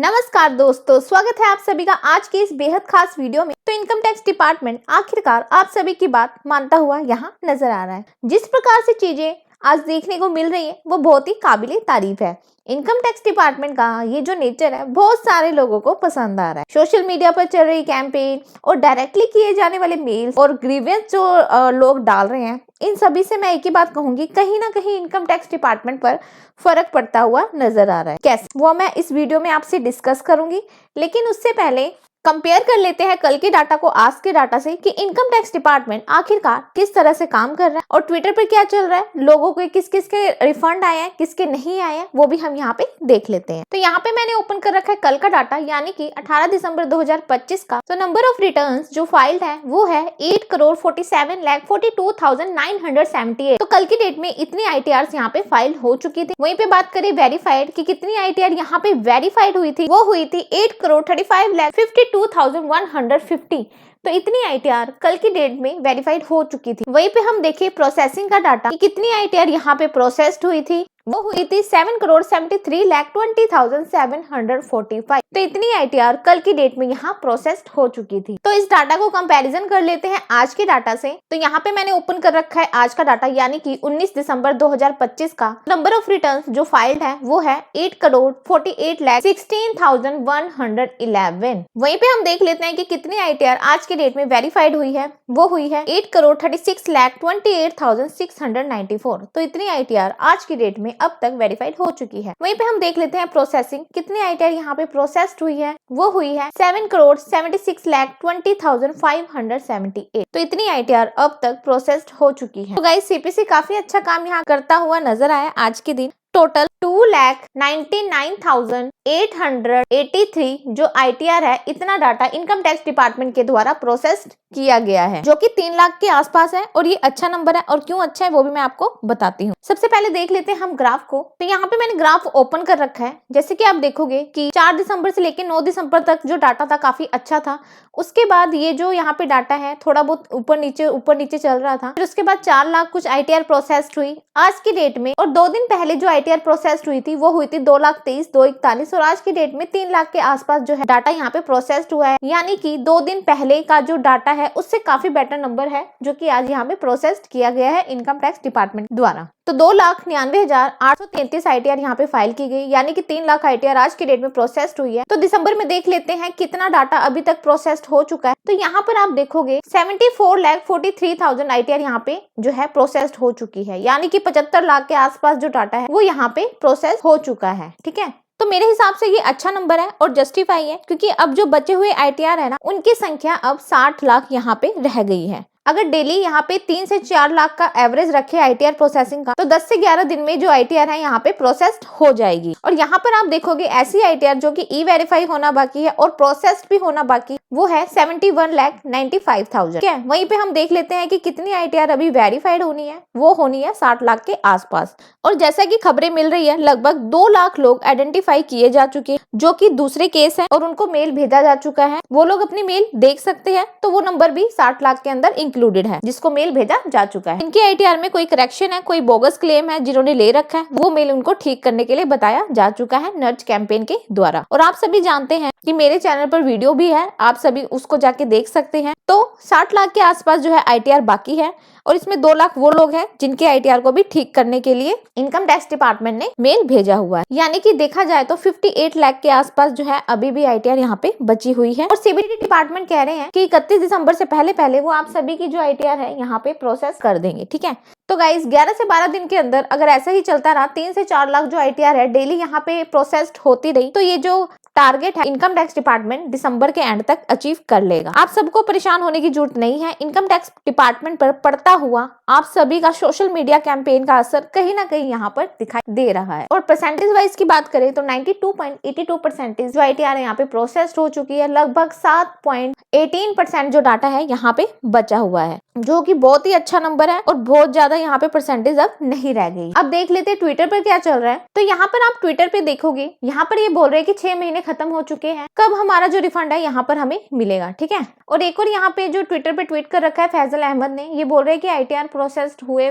नमस्कार दोस्तों, स्वागत है आप सभी का आज के इस बेहद खास वीडियो में। तो इनकम टैक्स डिपार्टमेंट आखिरकार आप सभी की बात मानता हुआ यहाँ नजर आ रहा है। जिस प्रकार से चीजें आज देखने को मिल रही है वो बहुत ही काबिले तारीफ है। इनकम टैक्स डिपार्टमेंट का ये जो नेचर है बहुत सारे लोगों को पसंद आ रहा है। सोशल मीडिया पर चल रही कैंपेन और डायरेक्टली किए जाने वाले मेल्स और ग्रीवेंस जो लोग डाल रहे हैं, इन सभी से मैं एक ही बात कहूंगी, कहीं ना कहीं इनकम टैक्स डिपार्टमेंट पर फर्क पड़ता हुआ नजर आ रहा है। कैसे वो मैं इस वीडियो में आपसे डिस्कस करूंगी, लेकिन उससे पहले कंपेयर कर लेते हैं कल के डाटा को आज के डाटा से कि इनकम टैक्स डिपार्टमेंट आखिरकार किस तरह से काम कर रहा है और ट्विटर पर क्या चल रहा है, लोगों के किस किस के रिफंड आए हैं, किसके नहीं आए हैं, वो भी हम यहाँ पे देख लेते हैं। तो यहाँ पे मैंने ओपन कर रखा है कल का डाटा, यानी कि 18 दिसंबर 2025 का। तो नंबर ऑफ रिटर्न्स जो फाइल्ड है वो है 8,47,42,978। तो कल की डेट में इतनी ITRs यहाँ पे फाइल हो चुकी थी। वहीं पे बात करें वेरीफाइड की कितनी ITR यहाँ पे वेरीफाइड हुई थी, वो हुई थी 8,35,52,150। तो इतनी ITR कल की डेट में वेरीफाइड हो चुकी थी। वहीं पे हम देखें प्रोसेसिंग का डाटा कि कितनी ITR यहाँ पे प्रोसेस्ड हुई थी, वो हुई थी 7,73,20,745। तो इतनी ITR कल की डेट में यहाँ प्रोसेस्ड हो चुकी थी। तो इस डाटा को कंपैरिजन कर लेते हैं आज के डाटा से। तो यहाँ पे मैंने ओपन कर रखा है आज का डाटा, यानी कि 19 दिसंबर 2025 का। नंबर ऑफ रिटर्न्स जो फाइल्ड है वो है 8,48,16,111। वहीं पे हम देख लेते हैं कि कितनी ITR आज के डेट में वेरीफाइड हुई है, वो हुई है 8,36,28,694। तो इतनी ITR आज की डेट में अब तक वेरीफाइड हो चुकी है। वहीं पे हम देख लेते हैं प्रोसेसिंग कितनी ITR यहाँ पे प्रोसेस्ड हुई है, वो हुई है 7,76,20,578। तो इतनी ITR अब तक प्रोसेस्ड हो चुकी है। तो गाइस CPC काफी अच्छा काम यहाँ करता हुआ नजर आया आज के दिन। टोटल 2,99,883 जो ITR है, इतना डाटा इनकम टैक्स डिपार्टमेंट के द्वारा प्रोसेस्ड किया गया है, जो कि 3 लाख के आसपास है। और ये अच्छा नंबर है, और क्यों अच्छा है वो भी मैं आपको बताती हूँ। सबसे पहले देख लेते हैं हम ग्राफ को। तो यहाँ पे मैंने ग्राफ ओपन कर रखा है। जैसे कि आप देखोगे कि 4 दिसंबर से लेकर 9 दिसंबर तक जो डाटा था काफी अच्छा था। उसके बाद ये जो यहाँ पे डाटा है थोड़ा बहुत ऊपर नीचे चल रहा था। फिर उसके बाद 4 लाख कुछ ITR प्रोसेस्ड हुई आज की डेट में, और 2 दिन पहले जो ITR प्रोसेस्ड हुई थी वो हुई थी 2,23,241। और आज की डेट में 3 लाख के आसपास जो है डाटा यहाँ पे प्रोसेस्ड हुआ है, यानी कि 2 दिन पहले का जो डाटा है उससे काफी बेटर नंबर है जो कि आज यहाँ पे प्रोसेस्ड किया गया है इनकम टैक्स डिपार्टमेंट द्वारा। तो 2,99,833 ITR यहाँ पे फाइल की गई, यानी कि 3 लाख ITR आज की डेट में प्रोसेस्ड हुई है। तो दिसंबर में देख लेते हैं कितना डाटा अभी तक प्रोसेस्ड हो चुका है। तो यहाँ पर आप देखोगे 74,43,000 ITR यहाँ पे जो है प्रोसेस्ड हो चुकी है, यानी कि 75 लाख के आसपास जो डाटा है वो यहाँ पे प्रोसेस हो चुका है। ठीक है, तो मेरे हिसाब से ये अच्छा नंबर है और जस्टिफाई है, क्योंकि अब जो बचे हुए ITR है ना, उनकी संख्या अब 60 लाख यहाँ पे रह गई है। अगर डेली यहाँ पे 3 से 4 लाख का एवरेज रखे ITR प्रोसेसिंग का, तो 10 से 11 दिन में जो ITR है यहाँ पे प्रोसेस्ड हो जाएगी। और यहाँ पर आप देखोगे ऐसी ITR जो कि E-वेरीफाई होना बाकी है और प्रोसेस्ड भी होना बाकी, वो है 71,95,000। ठीक है, वहीं पे हम देख लेते हैं कि कितनी ITR अभी वेरीफाइड होनी है, वो होनी है 60 लाख के आसपास। और जैसा कि खबरें मिल रही है, लगभग 2 लाख लोग आइडेंटिफाई किए जा चुके हैं, जो कि दूसरे केस है, और उनको मेल भेजा जा चुका है। वो लोग अपनी मेल देख सकते हैं, तो वो नंबर भी 60 लाख के अंदर इंक्लूडेड है जिसको मेल भेजा जा चुका है। इनकी ITR में कोई करेक्शन है, कोई बोगस क्लेम है जिन्होंने ले रखा है, वो मेल उनको ठीक करने के लिए बताया जा चुका है नर्ज कैंपेन के द्वारा। और आप सभी जानते हैं कि मेरे चैनल पर वीडियो भी है, आप सभी उसको जाके देख सकते हैं। तो 60 लाख के आसपास जो है ITR बाकी है, और इसमें 2 लाख वो लोग हैं जिनके ITR को भी ठीक करने के लिए इनकम टैक्स डिपार्टमेंट ने मेल भेजा हुआ है। यानी कि देखा जाए तो 58 लाख के आसपास जो है अभी भी ITR यहाँ पे बची हुई है। और CBDT डिपार्टमेंट कह रहे हैं कि 31 दिसंबर से पहले वो आप सभी की जो ITR है यहाँ पे प्रोसेस कर देंगे। ठीक है, तो गाइस 11 से 12 दिन के अंदर अगर ऐसा ही चलता रहा, 3 से 4 लाख जो ITR है डेली यहाँ पे प्रोसेस्ड होती रही, तो ये जो टारगेट है इनकम टैक्स डिपार्टमेंट दिसंबर के एंड तक अचीव कर लेगा। आप सबको परेशान होने की जरूरत नहीं है। इनकम टैक्स डिपार्टमेंट पर पड़ता हुआ आप सभी का सोशल मीडिया कैंपेन का असर कहीं ना कहीं यहाँ पर दिखाई दे रहा है। और परसेंटेज वाइज की बात करें तो 92.82% जो ITR यहाँ पे प्रोसेस्ड हो चुकी है। लगभग 7.18% जो डाटा है यहाँ पे बचा हुआ है, जो कि बहुत ही अच्छा नंबर है, और बहुत ज्यादा यहाँ पे परसेंटेज अब नहीं रह गई। अब देख लेते हैं ट्विटर पर क्या चल रहा है। तो यहाँ पर आप ट्विटर पे देखोगे, यहाँ पर ये बोल रहे हैं कि 6 महीने खत्म हो चुके हैं, कब हमारा जो रिफंड है यहाँ पर हमें मिलेगा। ठीक है, और एक और यहाँ पे जो ट्विटर पे ट्वीट कर रखा है फैजल अहमद ने, ये बोल रहे हैं कि ITR प्रोसेस्ड हुए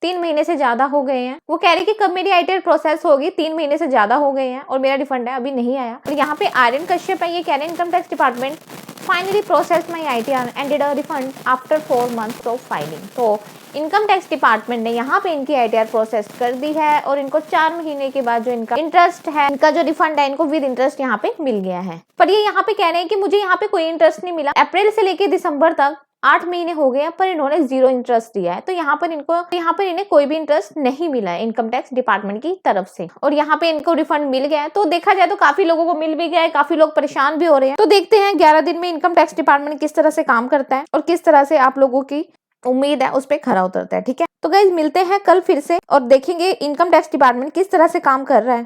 3 महीने से ज्यादा हो गए हैं। वो कह रहे कि कब मेरी ITR प्रोसेस होगी, 3 महीने से ज्यादा हो गए हैं और मेरा रिफंड है अभी नहीं आया। और यहाँ पे आर्यन कश्यप है, ये कह रहे हैं income tax department finally process my ITR and did a refund after 4 months of filing. तो इनकम टैक्स डिपार्टमेंट ने यहाँ पे इनकी ITR प्रोसेस कर दी है और इनको 4 महीने के बाद जो इनका इंटरेस्ट है, इनका जो रिफंड है, इनको विद इंटरेस्ट यहाँ पे मिल गया है। पर ये यहाँ पे कह रहे हैं कि मुझे यहाँ पे कोई इंटरेस्ट नहीं मिला, अप्रैल से लेके दिसंबर तक 8 महीने हो गए हैं पर इन्होंने 0 इंटरेस्ट दिया है। तो यहाँ पर इन्हें कोई भी इंटरेस्ट नहीं मिला है इनकम टैक्स डिपार्टमेंट की तरफ से और यहाँ पे इनको रिफंड मिल गया है। तो देखा जाए तो काफी लोगों को मिल भी गया है, काफी लोग परेशान भी हो रहे हैं। तो देखते हैं 11 दिन में इनकम टैक्स डिपार्टमेंट किस तरह से काम करता है और किस तरह से आप लोगों की उम्मीद है उस पर खरा उतरता है। ठीक है, तो गाइज मिलते हैं कल फिर से और देखेंगे इनकम टैक्स डिपार्टमेंट किस तरह से काम कर रहा है।